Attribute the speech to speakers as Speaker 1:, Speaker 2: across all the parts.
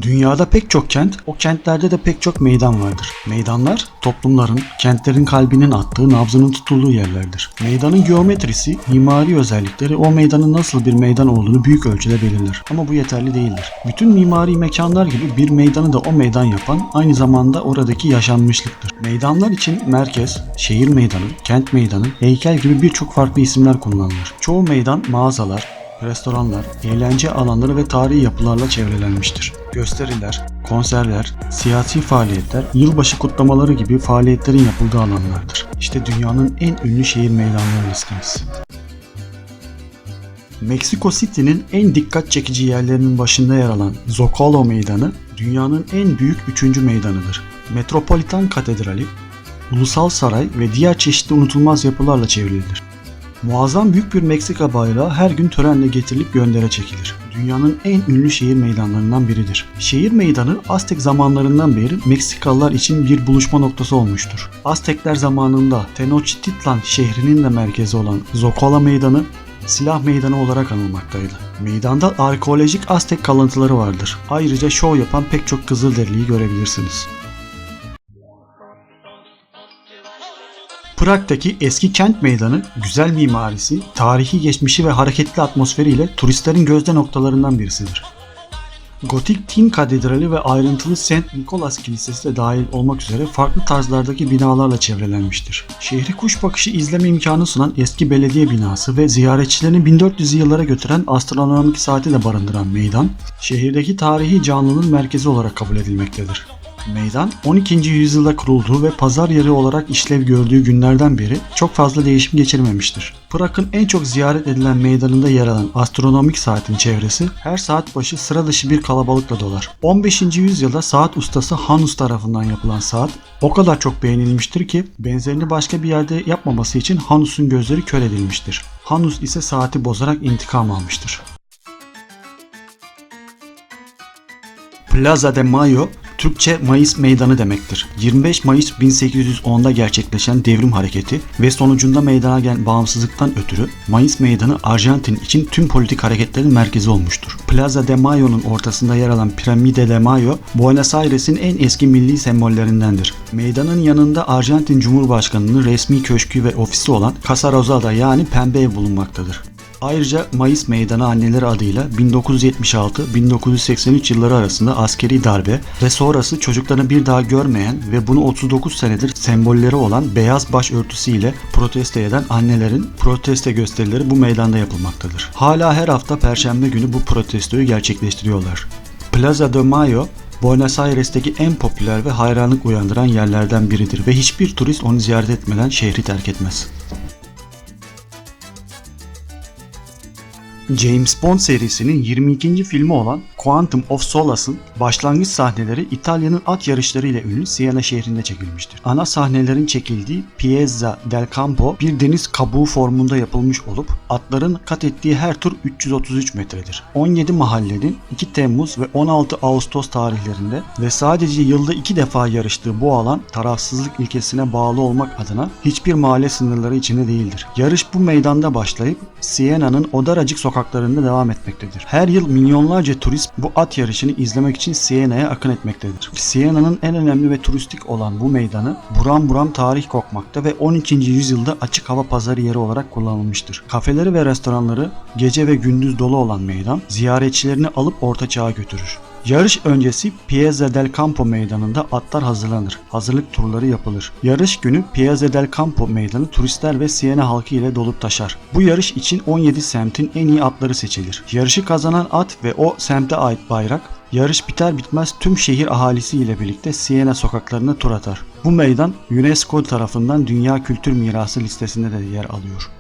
Speaker 1: Dünyada pek çok kent, o kentlerde de pek çok meydan vardır. Meydanlar, toplumların, kentlerin kalbinin attığı, nabzının tutulduğu yerlerdir. Meydanın geometrisi, mimari özellikleri o meydanın nasıl bir meydan olduğunu büyük ölçüde belirler. Ama bu yeterli değildir. Bütün mimari mekanlar gibi bir meydanı da o meydan yapan aynı zamanda oradaki yaşanmışlıktır. Meydanlar için merkez, şehir meydanı, kent meydanı, heykel gibi birçok farklı isimler kullanılır. Çoğu meydan mağazalar, restoranlar, eğlence alanları ve tarihi yapılarla çevrelenmiştir. Gösteriler, konserler, siyasi faaliyetler, yılbaşı kutlamaları gibi faaliyetlerin yapıldığı alanlardır. İşte dünyanın en ünlü şehir meydanları listemiz. Meksiko City'nin en dikkat çekici yerlerinin başında yer alan Zocalo Meydanı, dünyanın en büyük 3. meydanıdır. Metropolitan Katedrali, Ulusal Saray ve diğer çeşitli unutulmaz yapılarla çevrilidir. Muazzam büyük bir Meksika bayrağı her gün törenle getirilip göndere çekilir. Dünyanın en ünlü şehir meydanlarından biridir. Şehir meydanı Aztek zamanlarından beri Meksikalılar için bir buluşma noktası olmuştur. Aztekler zamanında Tenochtitlan şehrinin de merkezi olan Zocalo Meydanı silah meydanı olarak anılmaktaydı. Meydanda arkeolojik Aztek kalıntıları vardır. Ayrıca şov yapan pek çok Kızılderiliyi görebilirsiniz. Prag'daki eski kent meydanı, güzel mimarisi, tarihi geçmişi ve hareketli atmosferiyle turistlerin gözde noktalarından birisidir. Gotik Tin Katedrali ve ayrıntılı St. Nicholas Kilisesi de dahil olmak üzere farklı tarzlardaki binalarla çevrelenmiştir. Şehri kuş bakışı izleme imkanı sunan eski belediye binası ve ziyaretçilerini 1400'lü yıllara götüren astronomik saati de barındıran meydan, şehirdeki tarihi canlının merkezi olarak kabul edilmektedir. Meydan 12. yüzyılda kurulduğu ve pazar yeri olarak işlev gördüğü günlerden beri çok fazla değişim geçirmemiştir. Prag'ın en çok ziyaret edilen meydanında yer alan astronomik saatin çevresi her saat başı sıra dışı bir kalabalıkla dolar. 15. yüzyılda saat ustası Hanus tarafından yapılan saat o kadar çok beğenilmiştir ki benzerini başka bir yerde yapmaması için Hanus'un gözleri kör edilmiştir. Hanus ise saati bozarak intikam almıştır. Plaza de Mayo, Türkçe Mayıs Meydanı demektir. 25 Mayıs 1810'da gerçekleşen devrim hareketi ve sonucunda meydana gelen bağımsızlıktan ötürü Mayıs Meydanı Arjantin için tüm politik hareketlerin merkezi olmuştur. Plaza de Mayo'nun ortasında yer alan Piramide de Mayo, Buenos Aires'in en eski milli sembollerindendir. Meydanın yanında Arjantin Cumhurbaşkanı'nın resmi köşkü ve ofisi olan Casa Rosada yani Pembe Ev bulunmaktadır. Ayrıca Mayıs Meydanı anneleri adıyla 1976-1983 yılları arasında askeri darbe ve sonrası çocuklarını bir daha görmeyen ve bunu 39 senedir sembolleri olan beyaz başörtüsü ile protesto eden annelerin protesto gösterileri bu meydanda yapılmaktadır. Hala her hafta Perşembe günü bu protestoyu gerçekleştiriyorlar. Plaza de Mayo, Buenos Aires'teki en popüler ve hayranlık uyandıran yerlerden biridir ve hiçbir turist onu ziyaret etmeden şehri terk etmez. James Bond serisinin 22. filmi olan Quantum of Solace'ın başlangıç sahneleri İtalya'nın at yarışları ile ünlü Siena şehrinde çekilmiştir. Ana sahnelerin çekildiği Piazza del Campo bir deniz kabuğu formunda yapılmış olup atların kat ettiği her tur 333 metredir. 17 mahallenin 2 Temmuz ve 16 Ağustos tarihlerinde ve sadece yılda 2 defa yarıştığı bu alan tarafsızlık ilkesine bağlı olmak adına hiçbir mahalle sınırları içinde değildir. Yarış bu meydanda başlayıp Siena'nın o daracık sokaklarında devam etmektedir. Her yıl milyonlarca turist bu at yarışını izlemek için Siena'ya akın etmektedir. Siena'nın en önemli ve turistik olan bu meydanı buram buram tarih kokmakta ve 12. yüzyılda açık hava pazarı yeri olarak kullanılmıştır. Kafeleri ve restoranları gece ve gündüz dolu olan meydan ziyaretçilerini alıp orta çağa götürür. Yarış öncesi Piazza del Campo meydanında atlar hazırlanır. Hazırlık turları yapılır. Yarış günü Piazza del Campo meydanı turistler ve Siena halkı ile dolup taşar. Bu yarış için 17 semtin en iyi atları seçilir. Yarışı kazanan at ve o semte ait bayrak, yarış biter bitmez tüm şehir ahalisi ile birlikte Siena sokaklarına tur atar. Bu meydan UNESCO tarafından Dünya Kültür Mirası listesinde de yer alıyor.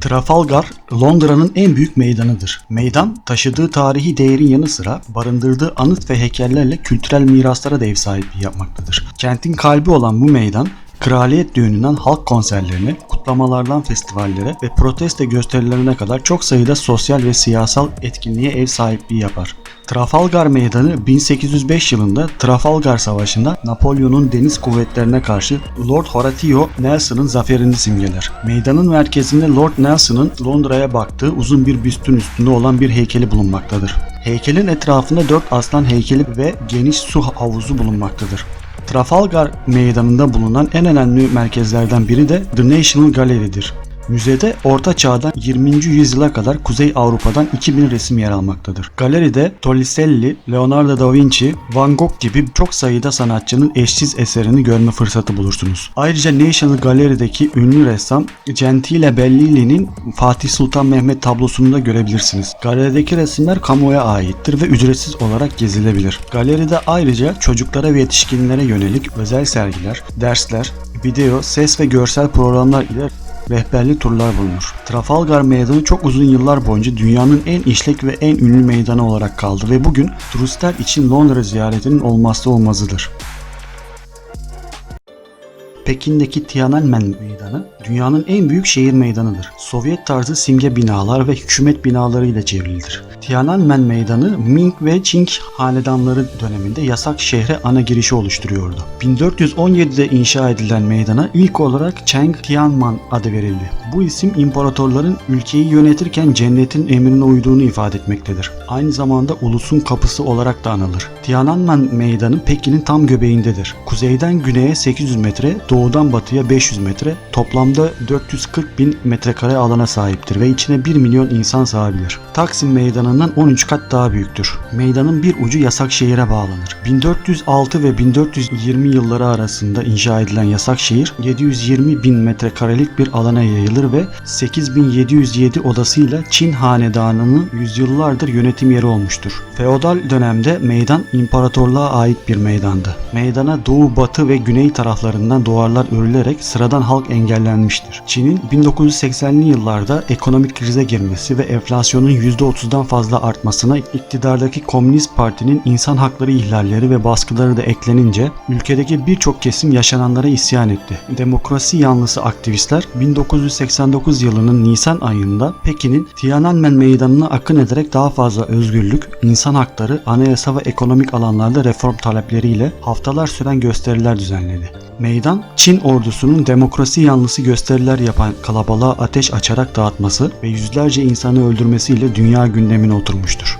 Speaker 1: Trafalgar, Londra'nın en büyük meydanıdır. Meydan, taşıdığı tarihi değerin yanı sıra barındırdığı anıt ve heykellerle kültürel miraslara da ev sahipliği yapmaktadır. Kentin kalbi olan bu meydan, kraliyet düğününden halk konserlerine, kutlamalardan festivallere ve protesto gösterilerine kadar çok sayıda sosyal ve siyasal etkinliğe ev sahipliği yapar. Trafalgar Meydanı 1805 yılında Trafalgar Savaşı'nda Napolyon'un deniz kuvvetlerine karşı Lord Horatio Nelson'ın zaferini simgeler. Meydanın merkezinde Lord Nelson'ın Londra'ya baktığı uzun bir büstün üstünde olan bir heykeli bulunmaktadır. Heykelin etrafında 4 aslan heykeli ve geniş su havuzu bulunmaktadır. Trafalgar Meydanı'nda bulunan en önemli merkezlerden biri de The National Gallery'dir. Müzede Orta Çağ'dan 20. yüzyıla kadar Kuzey Avrupa'dan 2000 resim yer almaktadır. Galeride Torricelli, Leonardo da Vinci, Van Gogh gibi çok sayıda sanatçının eşsiz eserini görme fırsatı bulursunuz. Ayrıca National Gallery'deki ünlü ressam Gentile Bellini'nin Fatih Sultan Mehmet tablosunu da görebilirsiniz. Galerideki resimler kamuoya aittir ve ücretsiz olarak gezilebilir. Galeride ayrıca çocuklara ve yetişkinlere yönelik özel sergiler, dersler, video, ses ve görsel programlar ile rehberli turlar bulunur. Trafalgar Meydanı çok uzun yıllar boyunca dünyanın en işlek ve en ünlü meydanı olarak kaldı ve bugün turistler için Londra ziyaretinin olmazsa olmazıdır. Pekin'deki Tiananmen Meydanı dünyanın en büyük şehir meydanıdır. Sovyet tarzı simge binalar ve hükümet binaları ile çevrilidir. Tiananmen Meydanı Ming ve Qing hanedanları döneminde yasak şehre ana girişi oluşturuyordu. 1417'de inşa edilen meydana ilk olarak Cheng Tianman adı verildi. Bu isim imparatorların ülkeyi yönetirken cennetin emrine uyduğunu ifade etmektedir. Aynı zamanda ulusun kapısı olarak da anılır. Tiananmen Meydanı Pekin'in tam göbeğindedir. Kuzeyden güneye 800 metre, doğudan batıya 500 metre, toplamda 440 bin metrekare alana sahiptir ve içine 1 milyon insan sığabilir. Taksim Meydanı'ndan 13 kat daha büyüktür. Meydanın bir ucu yasak şehire bağlanır. 1406 ve 1420 yılları arasında inşa edilen yasak şehir 720 bin metrekarelik bir alana yayılır ve 8707 odasıyla Çin hanedanının yüzyıllardır yönetim yeri olmuştur. Feodal dönemde meydan imparatorluğa ait bir meydandı. Meydana doğu, batı ve güney taraflarından duvarlar örülerek sıradan halk engellenmiştir. Çin'in 1980'li yıllarda ekonomik krize girmesi ve enflasyonun %30'dan fazla artmasına iktidardaki Komünist Parti'nin insan hakları ihlalleri ve baskıları da eklenince ülkedeki birçok kesim yaşananlara isyan etti. Demokrasi yanlısı aktivistler 1989 yılının Nisan ayında Pekin'in Tiananmen Meydanı'na akın ederek daha fazla özgürlük, insan hakları, anayasa ve ekonomik alanlarda reform talepleriyle haftalar süren gösteriler düzenledi. Meydan, Çin ordusunun demokrasi yanlısı gösteriler yapan kalabalığa ateş açarak dağıtması ve yüzlerce insanı öldürmesiyle dünya gündemine oturmuştur.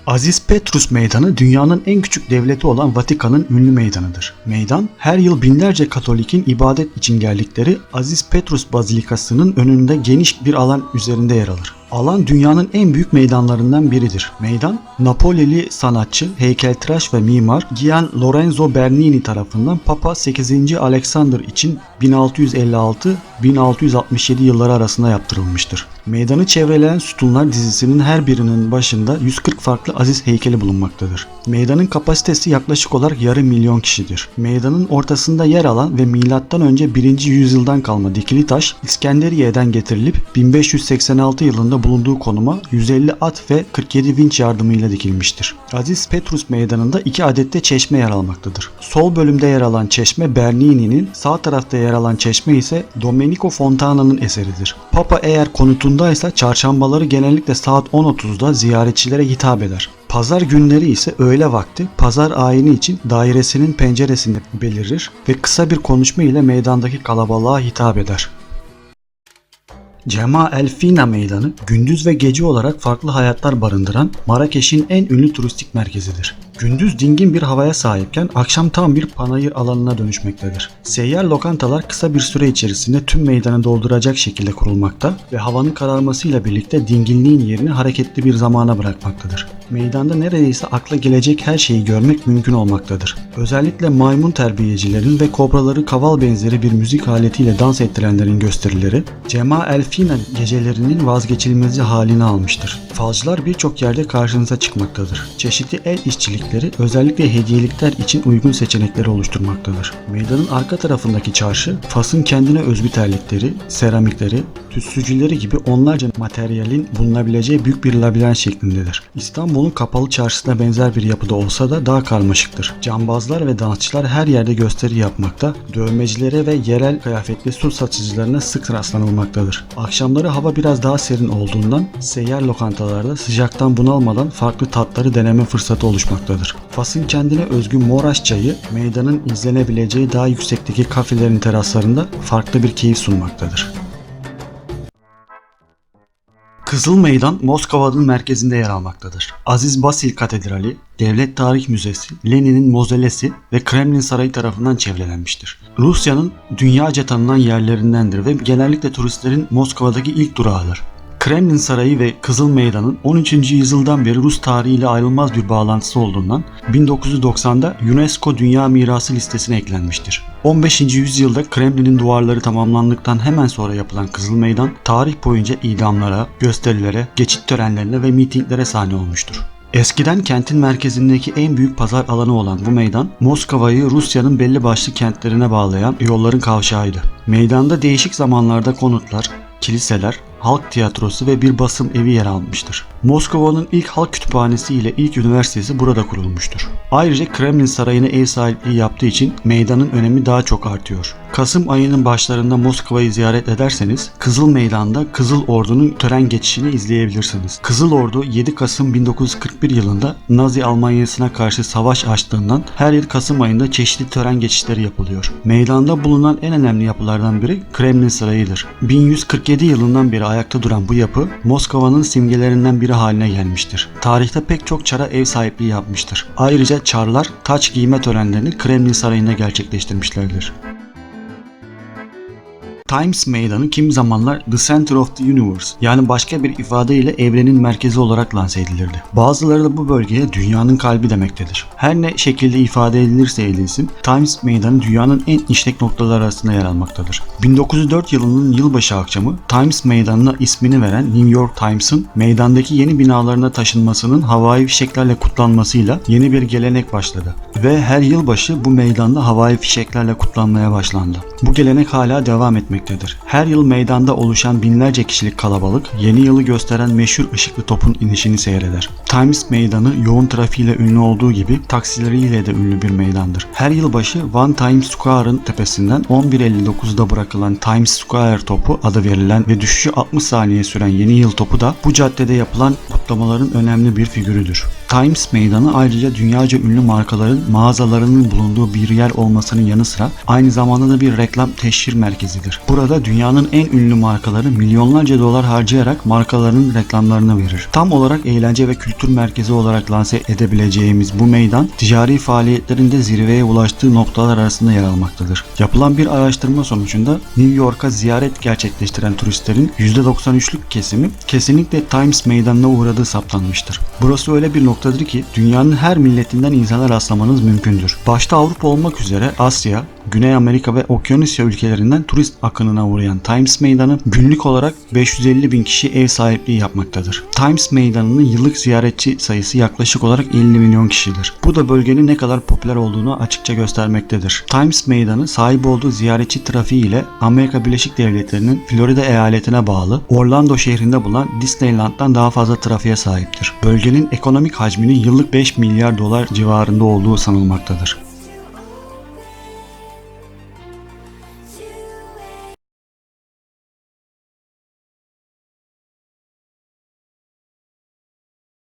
Speaker 1: Aziz Petrus Meydanı dünyanın en küçük devleti olan Vatikan'ın ünlü meydanıdır. Meydan, her yıl binlerce Katolik'in ibadet için geldikleri Aziz Petrus Bazilikası'nın önünde geniş bir alan üzerinde yer alır. Alan dünyanın en büyük meydanlarından biridir. Meydan, Napolili sanatçı, heykeltıraş ve mimar Gian Lorenzo Bernini tarafından Papa 8. Alexander için 1656-1667 yılları arasında yaptırılmıştır. Meydanı çevreleyen sütunlar dizisinin her birinin başında 140 farklı aziz heykeli bulunmaktadır. Meydanın kapasitesi yaklaşık olarak yarım milyon kişidir. Meydanın ortasında yer alan ve M.Ö. 1. yüzyıldan kalma dikili taş İskenderiye'den getirilip 1586 yılında bulunduğu konuma 150 at ve 47 vinç yardımıyla dikilmiştir. Aziz Petrus Meydanı'nda 2 adette çeşme yer almaktadır. Sol bölümde yer alan çeşme Bernini'nin, sağ tarafta yer alan çeşme ise Domenico Fontana'nın eseridir. Papa eğer konutundaysa çarşambaları genellikle saat 10.30'da ziyaretçilere hitap eder. Pazar günleri ise öğle vakti pazar ayini için dairesinin penceresinde belirir ve kısa bir konuşma ile meydandaki kalabalığa hitap eder. Cema El Fina Meydanı, gündüz ve gece olarak farklı hayatlar barındıran Marrakeş'in en ünlü turistik merkezidir. Gündüz dingin bir havaya sahipken akşam tam bir panayır alanına dönüşmektedir. Seyyar lokantalar kısa bir süre içerisinde tüm meydanı dolduracak şekilde kurulmakta ve havanın kararmasıyla birlikte dinginliğin yerini hareketli bir zamana bırakmaktadır. Meydanda neredeyse akla gelecek her şeyi görmek mümkün olmaktadır. Özellikle maymun terbiyecilerin ve kobraları kaval benzeri bir müzik aletiyle dans ettirenlerin gösterileri, Cema El Fina gecelerinin vazgeçilmezi halini almıştır. Falcılar birçok yerde karşınıza çıkmaktadır. Çeşitli el işçilikleri tercihleri özellikle hediyelikler için uygun seçenekleri oluşturmaktadır. Meydanın arka tarafındaki çarşı, Fas'ın kendine özgü terlikleri, seramikleri, tütsücüleri gibi onlarca materyalin bulunabileceği büyük bir labirent şeklindedir. İstanbul'un kapalı çarşısına benzer bir yapıda olsa da daha karmaşıktır. Cambazlar ve dansçılar her yerde gösteri yapmakta, dövmecilere ve yerel kıyafetli su satıcılarına sık rastlanılmaktadır. Akşamları hava biraz daha serin olduğundan seyyar lokantalarda sıcaktan bunalmadan farklı tatları deneme fırsatı oluşmaktadır. Fas'ın kendine özgü Moraş çayı, meydanın izlenebileceği daha yüksekteki kafelerin teraslarında farklı bir keyif sunmaktadır. Kızıl Meydan, Moskova'nın merkezinde yer almaktadır. Aziz Basil Katedrali, Devlet Tarih Müzesi, Lenin'in Mozolesi ve Kremlin Sarayı tarafından çevrelenmiştir. Rusya'nın dünyaca tanınan yerlerindendir ve genellikle turistlerin Moskova'daki ilk durağıdır. Kremlin Sarayı ve Kızıl Meydan'ın 13. yüzyıldan beri Rus tarihiyle ayrılmaz bir bağlantısı olduğundan 1990'da UNESCO Dünya Mirası listesine eklenmiştir. 15. yüzyılda Kremlin'in duvarları tamamlandıktan hemen sonra yapılan Kızıl Meydan, tarih boyunca idamlara, gösterilere, geçit törenlerine ve mitinglere sahne olmuştur. Eskiden kentin merkezindeki en büyük pazar alanı olan bu meydan, Moskova'yı Rusya'nın belli başlı kentlerine bağlayan yolların kavşağıydı. Meydanda değişik zamanlarda konutlar, kiliseler, halk tiyatrosu ve bir basım evi yer almıştır. Moskova'nın ilk halk kütüphanesi ile ilk üniversitesi burada kurulmuştur. Ayrıca Kremlin Sarayı'na ev sahipliği yaptığı için meydanın önemi daha çok artıyor. Kasım ayının başlarında Moskova'yı ziyaret ederseniz Kızıl Meydan'da Kızıl Ordu'nun tören geçişini izleyebilirsiniz. Kızıl Ordu 7 Kasım 1941 yılında Nazi Almanyası'na karşı savaş açtığından her yıl Kasım ayında çeşitli tören geçişleri yapılıyor. Meydanda bulunan en önemli yapılardan biri Kremlin Sarayı'dır. 1147 yılından beri ayakta duran bu yapı Moskova'nın simgelerinden biri haline gelmiştir. Tarihte pek çok çara ev sahipliği yapmıştır. Ayrıca çarlar taç giyme törenlerini Kremlin Sarayı'nda gerçekleştirmişlerdir. Times Meydanı kimi zamanlar The Center of the Universe, yani başka bir ifadeyle evrenin merkezi olarak lanse edilirdi. Bazıları da bu bölgeye dünyanın kalbi demektedir. Her ne şekilde ifade edilirse edilsin, Times Meydanı dünyanın en işlek noktaları arasında yer almaktadır. 1904 yılının yılbaşı akşamı Times Meydanı'na ismini veren New York Times'ın meydandaki yeni binalarına taşınmasının havai fişeklerle kutlanmasıyla yeni bir gelenek başladı. Ve her yılbaşı bu meydanda havai fişeklerle kutlanmaya başlandı. Bu gelenek hala devam etmektedir. Her yıl meydanda oluşan binlerce kişilik kalabalık yeni yılı gösteren meşhur ışıklı topun inişini seyreder. Times Meydanı yoğun trafiğiyle ünlü olduğu gibi taksileriyle de ünlü bir meydandır. Her yılbaşı One Times Square'ın tepesinden 11.59'da bırakılan Times Square topu adı verilen ve düşüşü 60 saniye süren yeni yıl topu da bu caddede yapılan kutlamaların önemli bir figürüdür. Times Meydanı ayrıca dünyaca ünlü markaların mağazalarının bulunduğu bir yer olmasının yanı sıra aynı zamanda da bir reklam teşhir merkezidir. Burada dünyanın en ünlü markaları milyonlarca dolar harcayarak markalarının reklamlarını verir. Tam olarak eğlence ve kültür merkezi olarak lanse edebileceğimiz bu meydan, ticari faaliyetlerin de zirveye ulaştığı noktalar arasında yer almaktadır. Yapılan bir araştırma sonucunda New York'a ziyaret gerçekleştiren turistlerin %93'lük kesimi kesinlikle Times Meydanı'na uğradığı saptanmıştır. Burası öyle bir noktadır ki dünyanın her milletinden insana rastlamanız mümkündür. Başta Avrupa olmak üzere Asya, Güney Amerika ve Okyanusya ülkelerinden turist akınına uğrayan Times Meydanı günlük olarak 550 bin kişi ev sahipliği yapmaktadır. Times Meydanı'nın yıllık ziyaretçi sayısı yaklaşık olarak 50 milyon kişidir. Bu da bölgenin ne kadar popüler olduğunu açıkça göstermektedir. Times Meydanı sahip olduğu ziyaretçi trafiği ile Amerika Birleşik Devletleri'nin Florida eyaletine bağlı Orlando şehrinde bulunan Disneyland'dan daha fazla trafiğe sahiptir. Bölgenin ekonomik hacminin yıllık 5 milyar dolar civarında olduğu sanılmaktadır.